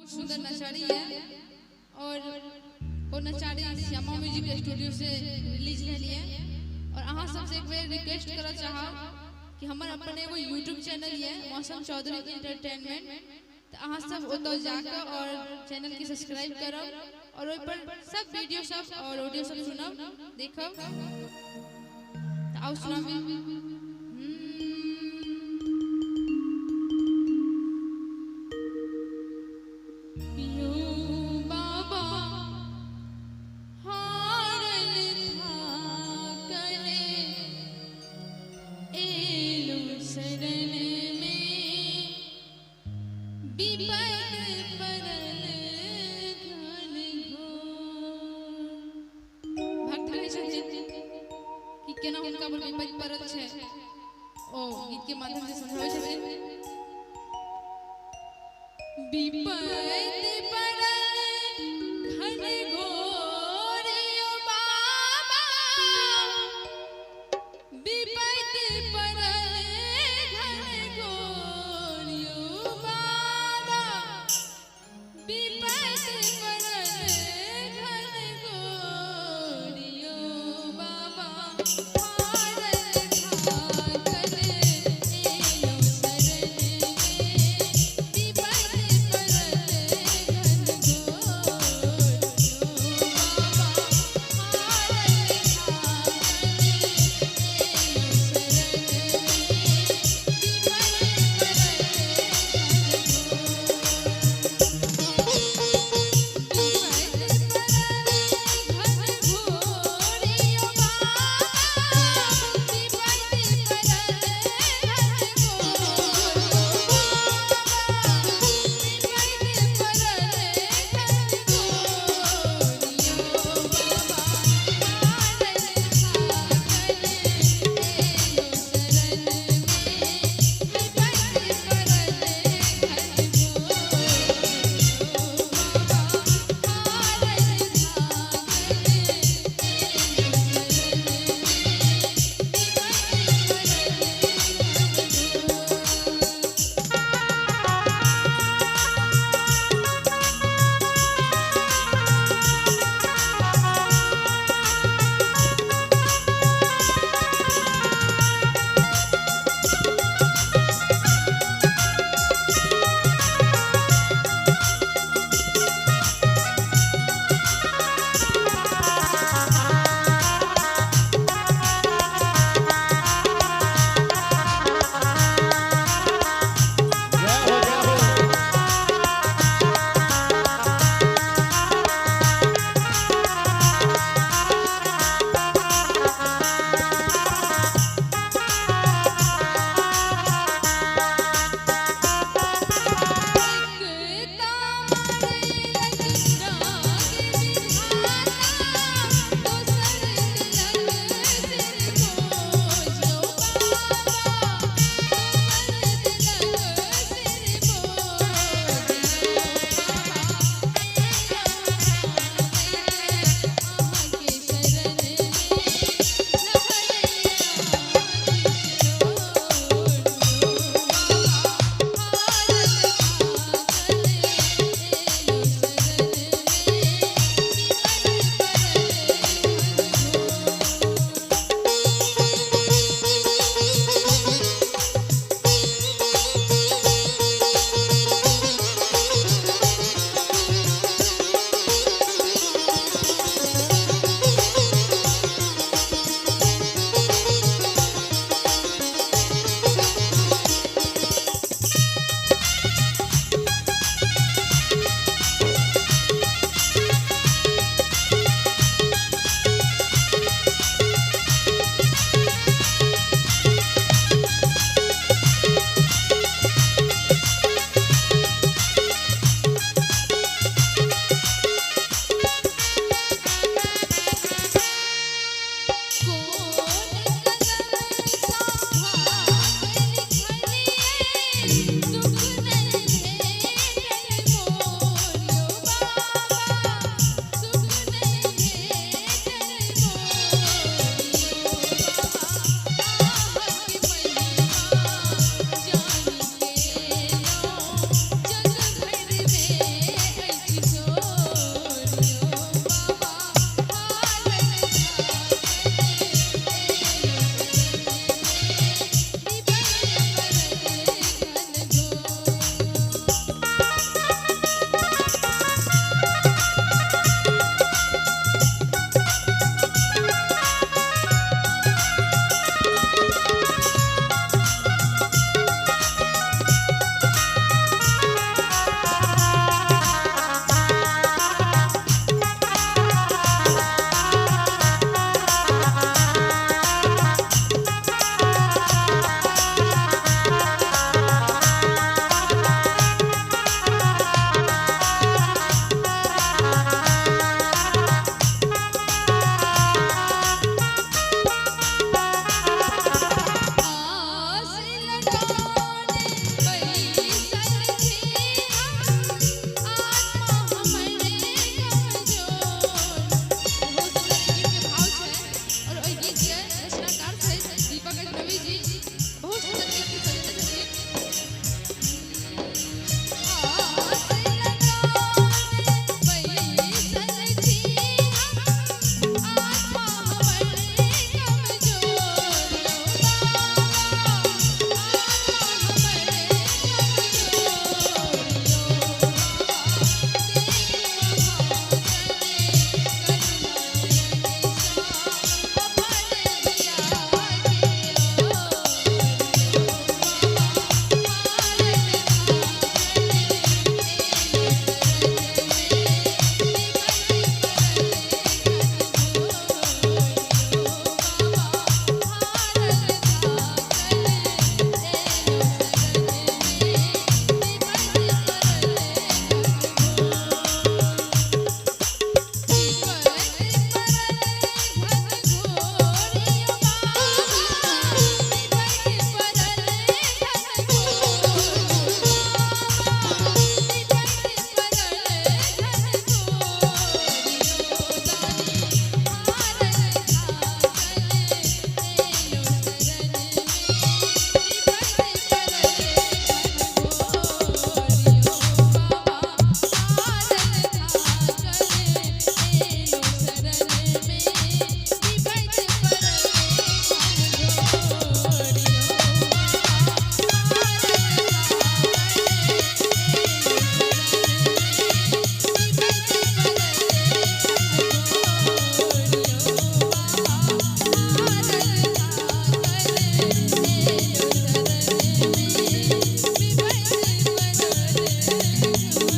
सुंदर नचारी है और वो नचारी श्यामा म्यूजिक स्टूडियो से रिलीज भेली है। और अहाँ सबसे एक बेर रिक्वेस्ट करना चाहा कि हमर अपन एगो यूट्यूब चैनल है मौसम चौधरी एंटरटेनमेंट, तो अहाँ सब ओतो जाकर और चैनल के सब्सक्राइब करब और ओइ पर सब वीडियो सब और ऑडियो सब सुनब देखब। तो आओ सुनाबी। केना उनका पर विपद परल छे ओ गीत के माध्यम से समझावे छथिन। विपद परल घन घोर यो बाबा, विपद परल घन घोर यो बाबा, विपद परल घन घोर यो बाबा। विपद परल रे